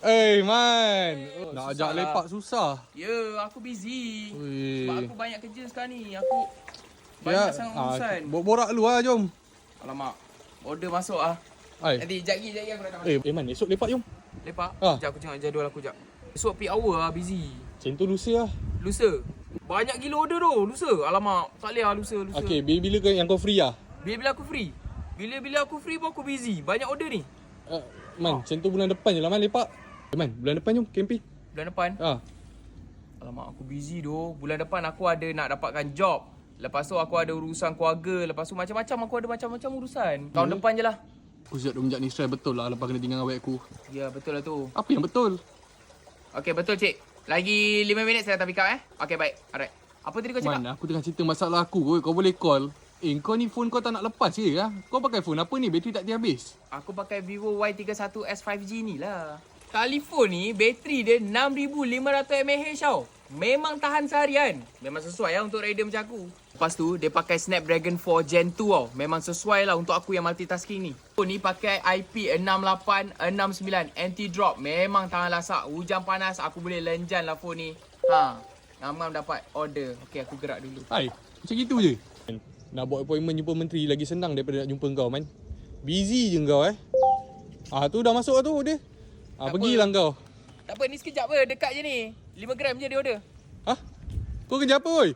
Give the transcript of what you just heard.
Man. Nak ajak susah lepak susah. Ya, aku busy. Ui. Sebab aku banyak kerja sekarang ni. Aku banyak sangat urusan. Borak dulu lah, jom. Alamak, order masuk ah. Ai. Nanti jap lagi aku datang. Man, esok lepak jom. Lepak? Ah. Sekejap aku tengok jadual aku jap. Esok peak hour lah, busy. Macam tu lusa lah. Lusa? Banyak gila order tu, lusa. Alamak, tak boleh lah lusa. Okay, bila yang kau free lah? Bila aku free? Bila aku free pun aku busy. Banyak order ni. Man, macam tu bulan depan je lah, Man, lepak. Man, bulan depan jom, camping. Bulan depan? Alamak, aku busy tu. Bulan depan aku ada nak dapatkan job. Lepas tu aku ada urusan keluarga. Lepas tu macam-macam aku ada macam-macam urusan. Tahun depan je lah. Aku sekejap ni stress betul lah lepas kena tinggal awet aku. Ya, betul lah tu. Apa yang betul? Okay, betul cik. Lagi 5 minit saya datang pick up Okay, baik. Alright. Apa tadi kau cakap? Man, aku tengah cerita masalah aku. Kau boleh call. Kau ni phone kau tak nak lepas ke lah? Kau pakai phone apa ni? Bateri tak habis? Aku pakai Vivo Y31s 5G ni lah. Telefon ni, bateri dia 6500 mAh tau. Memang tahan seharian. Memang sesuai lah untuk rider macam aku. Lepas tu, dia pakai Snapdragon 4 Gen 2 tau. Memang sesuai lah untuk aku yang multitasking ni. Phone ni pakai IP6869 anti-drop. Memang tahan lasak. Hujan panas, aku boleh lenjan lah phone ni. Ngam-ngam dapat order. Okay, aku gerak dulu. Hai, macam gitu je. Nak buat appointment jumpa menteri lagi senang daripada nak jumpa kau, Man. Busy je kau tu dah masuk lah tu dia. Pergilah kau. Tak apa, ni sekejap apa. Dekat je ni. 5 gram je dia order. Kau kerja apa, oi?